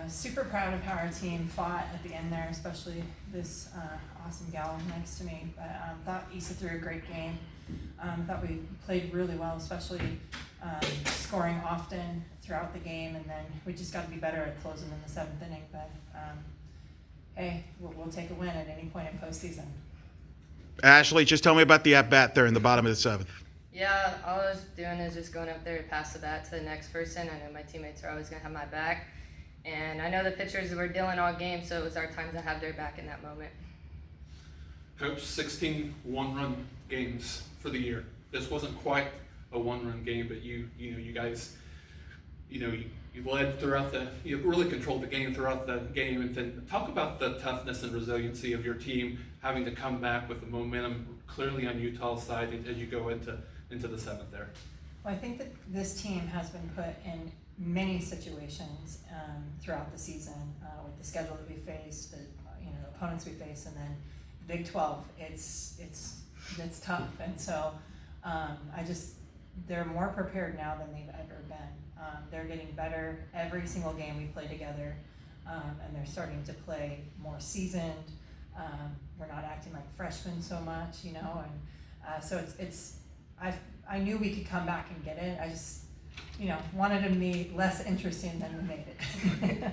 super proud of how our team fought at the end there, especially this awesome gal next to me. But thought Issa threw a great game. Thought we played really well, especially scoring often throughout the game, and then we just got to be better at closing in the seventh inning. But hey, we'll take a win at any point in postseason. Ashleigh, just tell me about the at-bat there in the bottom of the seventh. Yeah, all I was doing is just going up there to pass the bat to the next person. I know my teammates are always going to have my back. And I know the pitchers were dealing all game, so it was our time to have their back in that moment. Coach, 16 one-run games for the year. This wasn't quite a one-run game, but you guys, you led throughout you really controlled the game throughout the game. And then talk about the toughness and resiliency of your team having to come back with the momentum clearly on Utah's side as you go into the seventh there. Well, I think that this team has been put in many situations throughout the season with the schedule that we faced, the opponents we face, and then the Big 12. It's tough, and so they're more prepared now than they've ever been. They're getting better every single game we play together, and they're starting to play more seasoned. We're not acting like freshmen so much, and so I knew we could come back and get it. I just wanted it to be less interesting than we made it.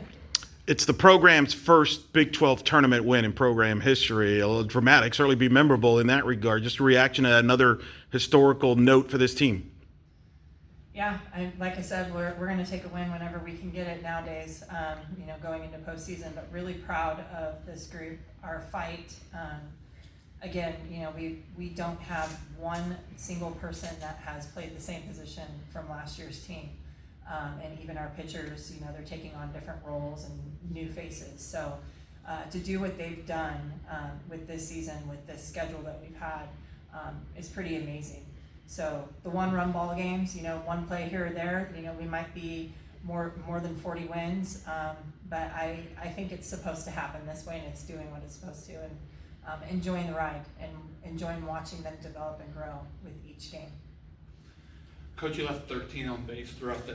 It's the program's first Big 12 tournament win in program history. A little dramatic, certainly be memorable in that regard. Just a reaction to another historical note for this team. Yeah, like I said, we're going to take a win whenever we can get it nowadays, going into postseason, but really proud of this group, our fight. Again, we don't have one single person that has played the same position from last year's team. And even our pitchers, they're taking on different roles and new faces. So to do what they've done with this season, with this schedule that we've had, is pretty amazing. So the one-run ball games, one play here or there, we might be more than 40 wins, but I think it's supposed to happen this way, and it's doing what it's supposed to, and enjoying the ride and enjoying watching them develop and grow with each game. Coach, you left 13 on base throughout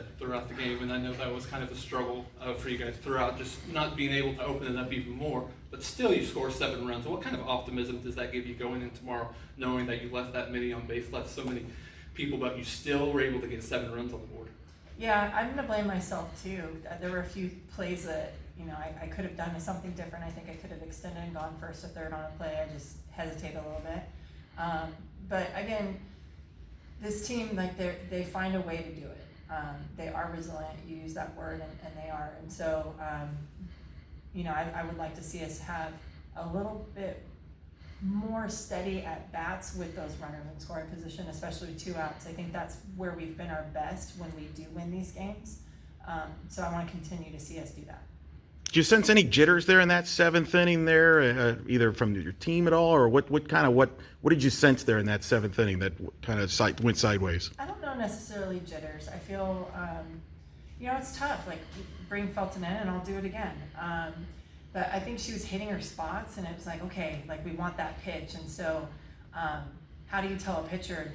the game, and I know that was kind of a struggle for you guys throughout, just not being able to open it up even more. But still, you score 7 runs. What kind of optimism does that give you going in tomorrow, knowing that you left that many on base, left so many people, but you still were able to get 7 runs on the board? Yeah, I'm going to blame myself too. There were a few plays that I could have done something different. I think I could have extended and gone first or third on a play. I just hesitated a little bit. But again, this team, they find a way to do it. They are resilient. You use that word, and they are. And so, I would like to see us have a little bit more steady at bats with those runners in scoring position, especially with 2 outs. I think that's where we've been our best when we do win these games. So I want to continue to see us do that. Did you sense any jitters there in that 7th inning there, either from your team at all, or what did you sense there in that 7th inning that kind of went sideways? I don't know necessarily jitters. I feel, it's tough. Like, bring Felton in and I'll do it again. But I think she was hitting her spots, and it was like, okay, like we want that pitch. And so how do you tell a pitcher,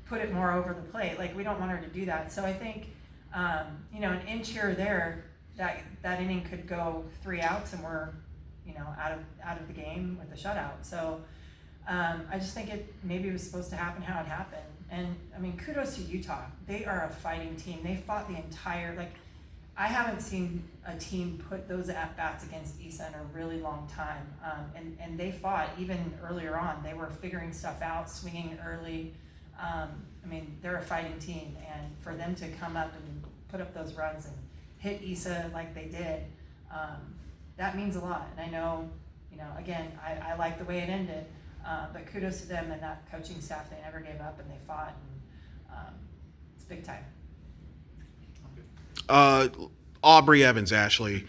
put it more over the plate? Like, we don't want her to do that. So I think, an inch here or there, that inning could go 3 outs and we're, out of the game with a shutout. So I just think maybe it was supposed to happen how it happened. And kudos to Utah. They are a fighting team. They fought the entire, I haven't seen a team put those at-bats against Issa in a really long time. And they fought even earlier on. They were figuring stuff out, swinging early. They're a fighting team. And for them to come up and put up those runs and hit Issa like they did, that means a lot. And I know, again, I like the way it ended, but kudos to them and that coaching staff. They never gave up and they fought, and it's big time. Aubrey Evans, Ashleigh,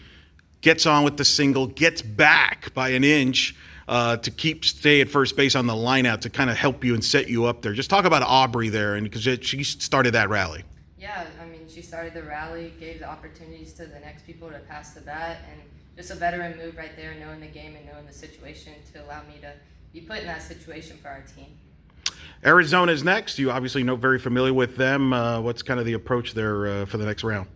gets on with the single, gets back by an inch to stay at first base on the line out to kind of help you and set you up there. Just talk about Aubrey there, and because she started that rally. Yeah, she started the rally, gave the opportunities to the next people to pass the bat, and just a veteran move right there, knowing the game and knowing the situation to allow me to be put in that situation for our team. Arizona's next. You obviously very familiar with them. What's kind of the approach there for the next round?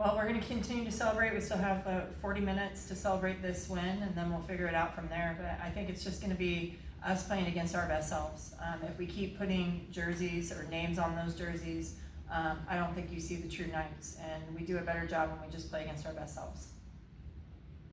Well, we're going to continue to celebrate. We still have 40 minutes to celebrate this win, and then we'll figure it out from there. But I think it's just going to be us playing against our best selves. If we keep putting jerseys or names on those jerseys, I don't think you see the true Knights. And we do a better job when we just play against our best selves.